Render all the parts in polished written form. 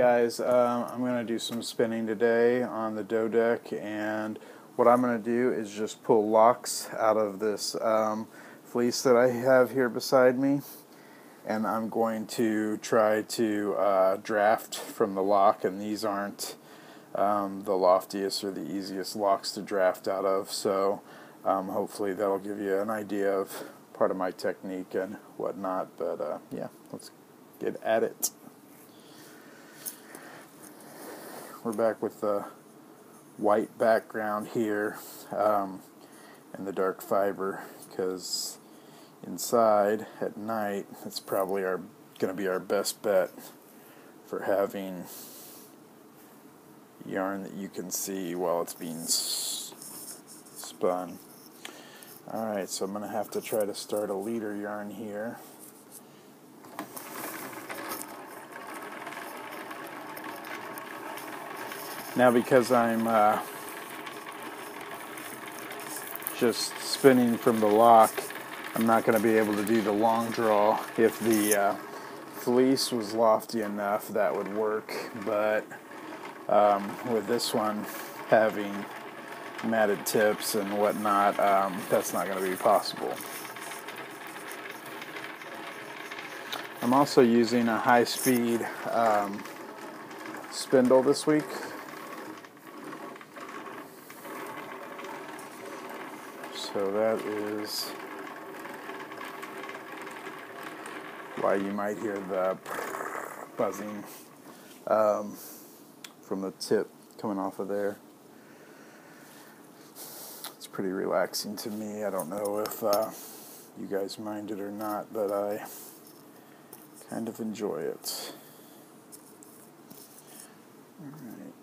guys, I'm going to do some spinning today on the dough deck, and what I'm going to do is just pull locks out of this fleece that I have here beside me, and I'm going to try to draft from the lock, and these aren't the loftiest or the easiest locks to draft out of, so hopefully that'll give you an idea of part of my technique and whatnot, but yeah, let's get at it. We're back with the white background here and the dark fiber, because inside at night it's probably going to be our best bet for having yarn that you can see while it's being spun. Alright, so I'm going to have to try to start a leader yarn here. Now, because I'm just spinning from the lock, I'm not going to be able to do the long draw. If the fleece was lofty enough, that would work, but with this one having matted tips and whatnot, that's not going to be possible. I'm also using a high-speed spindle this week. So that is why you might hear the buzzing from the tip coming off of there. It's pretty relaxing to me. I don't know if you guys mind it or not, but I kind of enjoy it. All right.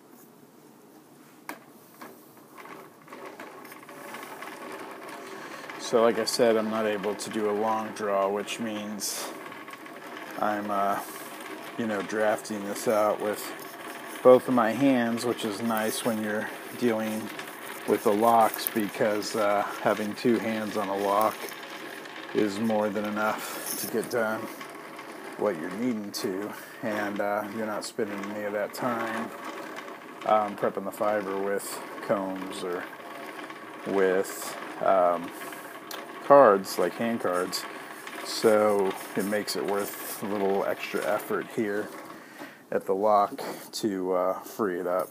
So like I said, I'm not able to do a long draw, which means I'm drafting this out with both of my hands, which is nice when you're dealing with the locks, because having two hands on a lock is more than enough to get done what you're needing to, and you're not spending any of that time prepping the fiber with combs or with cards, like hand cards, so it makes it worth a little extra effort here at the lock to free it up.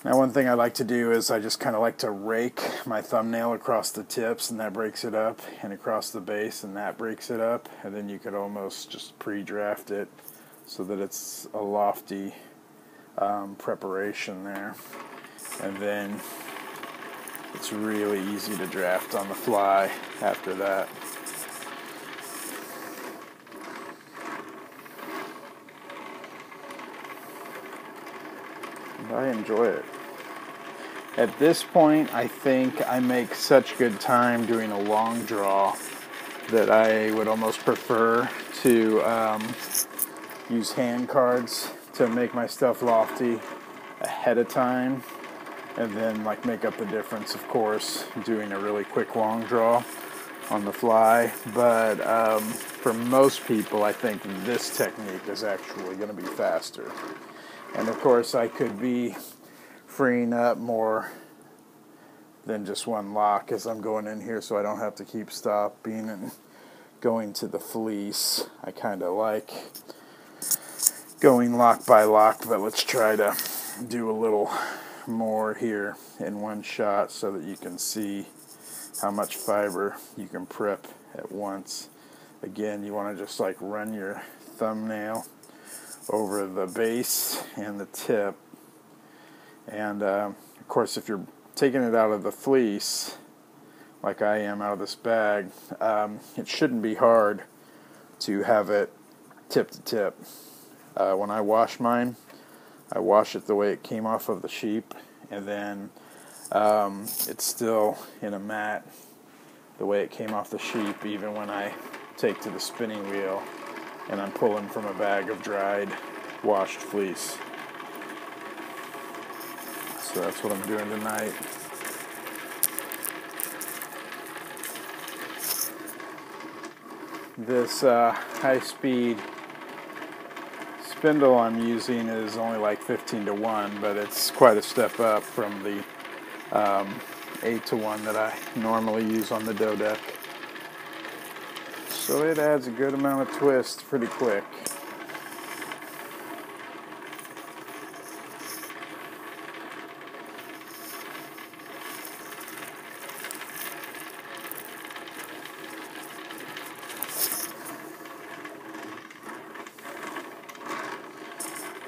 Now, one thing I like to do is I just kind of like to rake my thumbnail across the tips, and that breaks it up, and across the base, and that breaks it up, and then you could almost just pre-draft it so that it's a lofty preparation there, and then it's really easy to draft on the fly after that. And I enjoy it. At this point, I think I make such good time doing a long draw that I would almost prefer to use hand cards to make my stuff lofty ahead of time, and then like make up the difference, of course, doing a really quick long draw on the fly. But for most people, I think this technique is actually going to be faster. And of course, I could be freeing up more than just one lock as I'm going in here, so I don't have to keep stopping and going to the fleece. I kind of like going lock by lock, but let's try to do a little more here in one shot so that you can see how much fiber you can prep at once. Again, you want to just like run your thumbnail over the base and the tip, and of course, if you're taking it out of the fleece like I am out of this bag, it shouldn't be hard to have it tip to tip. When I wash mine, I wash it the way it came off of the sheep, and then it's still in a mat the way it came off the sheep, even when I take to the spinning wheel and I'm pulling from a bag of dried, washed fleece. So that's what I'm doing tonight. This high-speed spindle I'm using is only like 15:1, but it's quite a step up from the 8:1 that I normally use on the dough deck. So it adds a good amount of twist pretty quick.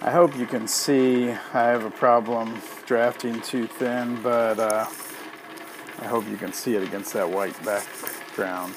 I hope you can see I have a problem drafting too thin, but I hope you can see it against that white background.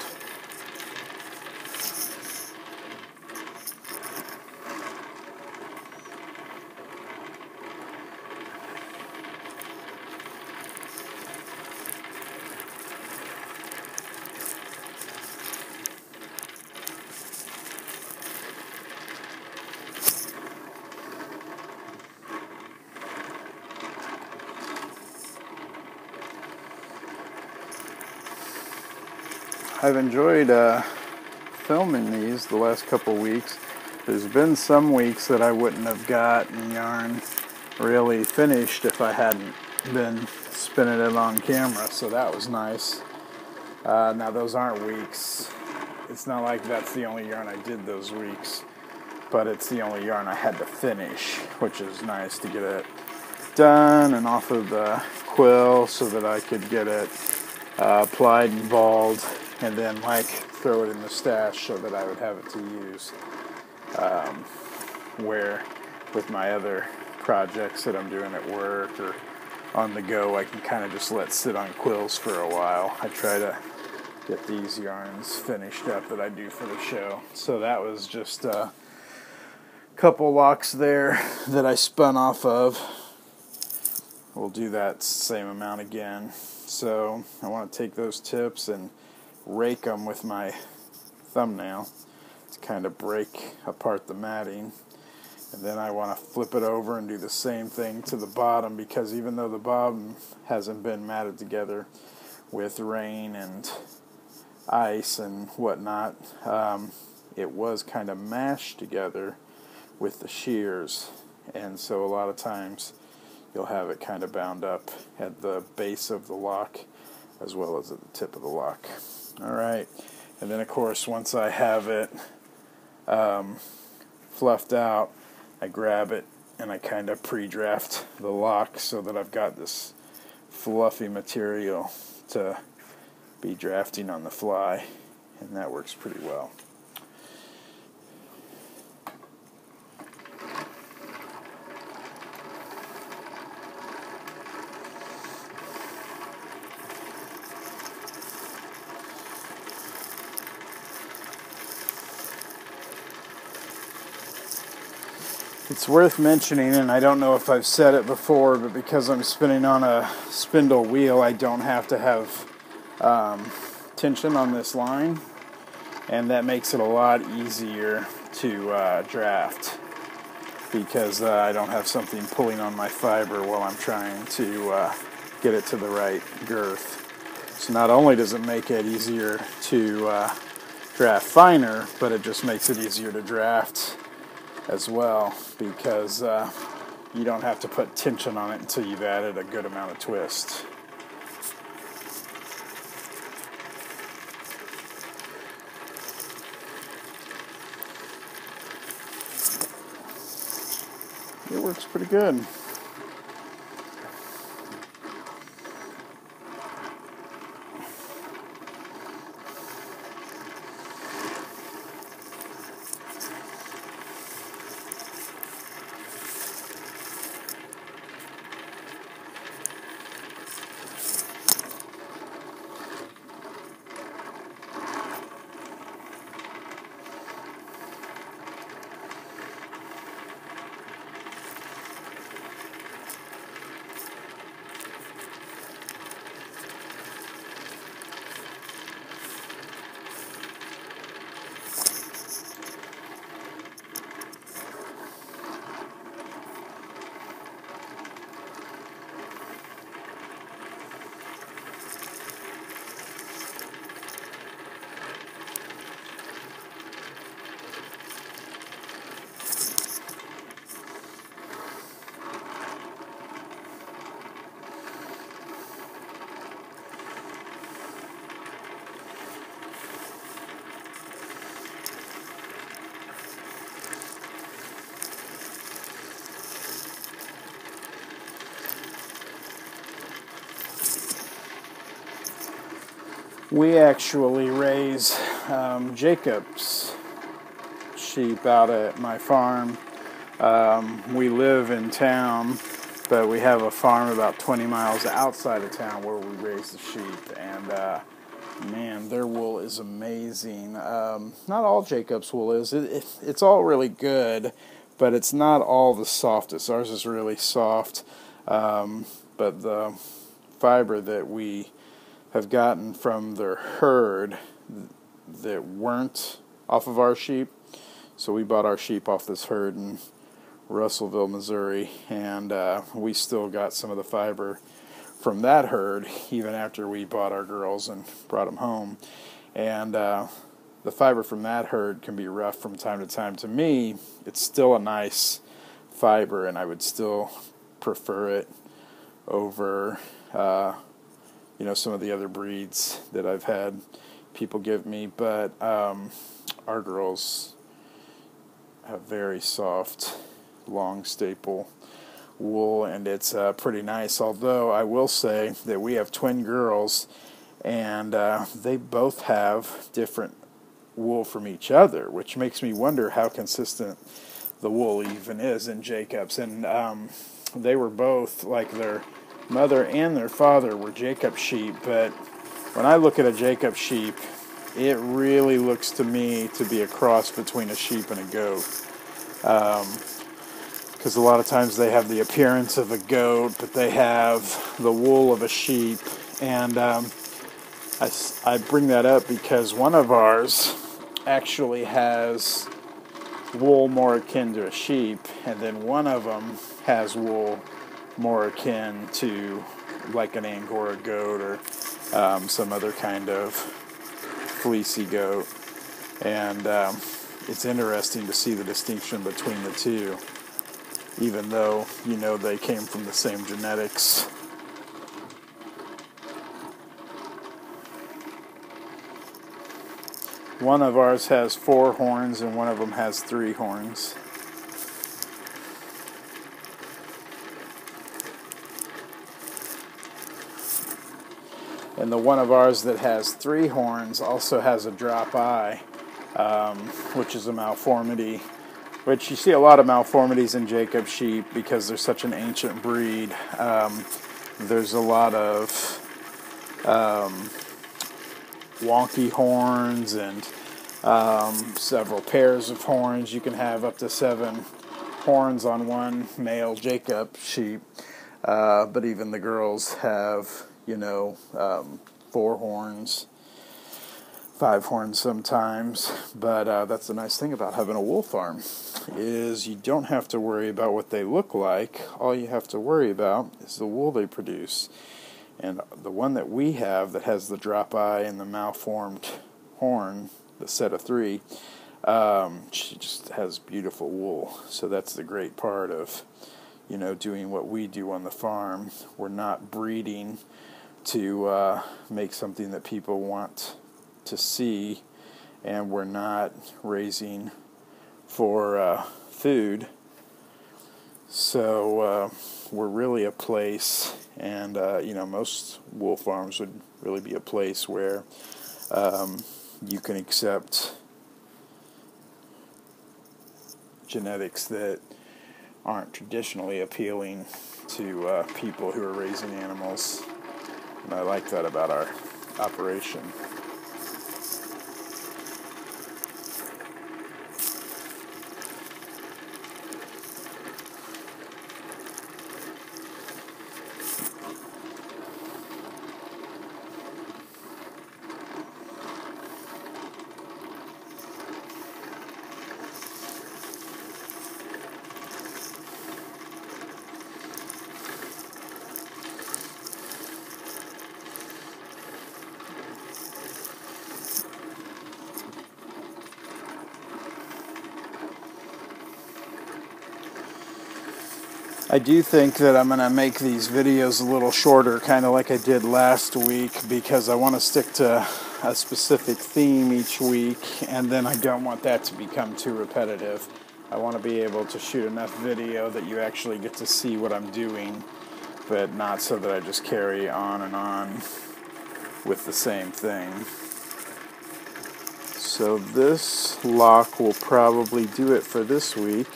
I've enjoyed filming these the last couple weeks. There's been some weeks that I wouldn't have gotten yarn really finished if I hadn't been spinning it on camera, so that was nice. Now those aren't weeks. It's not like that's the only yarn I did those weeks, but it's the only yarn I had to finish, which is nice to get it done and off of the quill so that I could get it applied and balled, and then like throw it in the stash so that I would have it to use. Where with my other projects that I'm doing at work or on the go, I can kind of just let sit on quills for a while. I try to get these yarns finished up that I do for the show. So that was just a couple locks there that I spun off of. We'll do that same amount again. So I want to take those tips and rake them with my thumbnail to kind of break apart the matting. And then I want to flip it over and do the same thing to the bottom, because even though the bottom hasn't been matted together with rain and ice and whatnot, it was kind of mashed together with the shears, and so a lot of times you'll have it kind of bound up at the base of the lock as well as at the tip of the lock. Alright, and then of course once I have it fluffed out, I grab it and I kind of pre-draft the lock so that I've got this fluffy material to be drafting on the fly, and that works pretty well. It's worth mentioning, and I don't know if I've said it before, but because I'm spinning on a spindle wheel, I don't have to have tension on this line, and that makes it a lot easier to draft, because I don't have something pulling on my fiber while I'm trying to get it to the right girth. So not only does it make it easier to draft finer, but it just makes it easier to draft as well, because you don't have to put tension on it until you've added a good amount of twist. It works pretty good. We actually raise Jacob's sheep out at my farm. We live in town, but we have a farm about 20 miles outside of town where we raise the sheep, and man, their wool is amazing. Not all Jacob's wool is. It's all really good, but it's not all the softest. Ours is really soft, but the fiber that we have gotten from their herd that weren't off of our sheep, so we bought our sheep off this herd in Russellville, Missouri, and we still got some of the fiber from that herd even after we bought our girls and brought them home. And the fiber from that herd can be rough from time to time. To me, it's still a nice fiber, and I would still prefer it over some of the other breeds that I've had people give me. But our girls have very soft, long staple wool, and it's pretty nice. Although I will say that we have twin girls, and they both have different wool from each other, which makes me wonder how consistent the wool even is in Jacob's. And they were both, like, their mother and their father were Jacob sheep, but when I look at a Jacob sheep, it really looks to me to be a cross between a sheep and a goat. Because a lot of times they have the appearance of a goat, but they have the wool of a sheep. And I bring that up because one of ours actually has wool more akin to a sheep, and then one of them has wool more akin to like an Angora goat or some other kind of fleecy goat. And it's interesting to see the distinction between the two, even though, they came from the same genetics. One of ours has 4 horns and one of them has 3 horns. And the one of ours that has 3 horns also has a drop eye, which is a malformity. Which you see a lot of malformities in Jacob sheep because they're such an ancient breed. There's a lot of wonky horns and several pairs of horns. You can have up to 7 horns on one male Jacob sheep, but even the girls have 4 horns, 5 horns sometimes. But that's the nice thing about having a wool farm, is you don't have to worry about what they look like. All you have to worry about is the wool they produce. And the one that we have that has the drop eye and the malformed horn, the set of 3, she just has beautiful wool. So that's the great part of doing what we do on the farm. We're not breeding to make something that people want to see, and we're not raising for food. So we're really a place, and most wool farms would really be a place where you can accept genetics that aren't traditionally appealing to people who are raising animals. And I like that about our operation. I do think that I'm going to make these videos a little shorter, kind of like I did last week, because I want to stick to a specific theme each week, and then I don't want that to become too repetitive. I want to be able to shoot enough video that you actually get to see what I'm doing, but not so that I just carry on and on with the same thing. So this lock will probably do it for this week.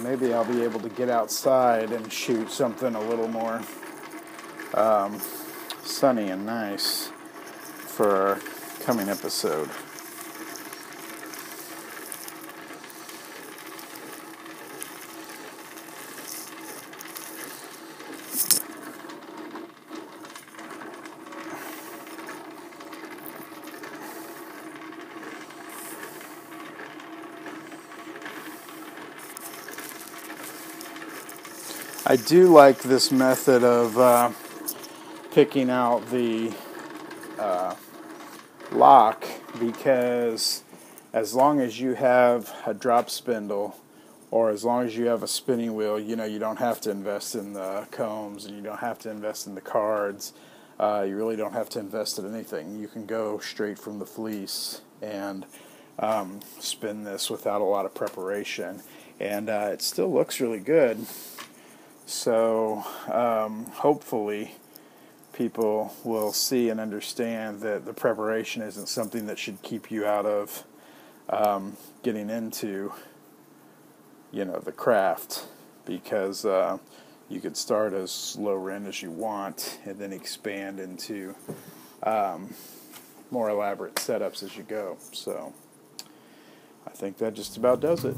Maybe I'll be able to get outside and shoot something a little more sunny and nice for our coming episode. I do like this method of picking out the lock, because as long as you have a drop spindle, or as long as you have a spinning wheel, you don't have to invest in the combs, and you don't have to invest in the cards. You really don't have to invest in anything. You can go straight from the fleece and spin this without a lot of preparation, and it still looks really good. So hopefully people will see and understand that the preparation isn't something that should keep you out of getting into the craft, because you could start as low rent as you want and then expand into more elaborate setups as you go. So I think that just about does it.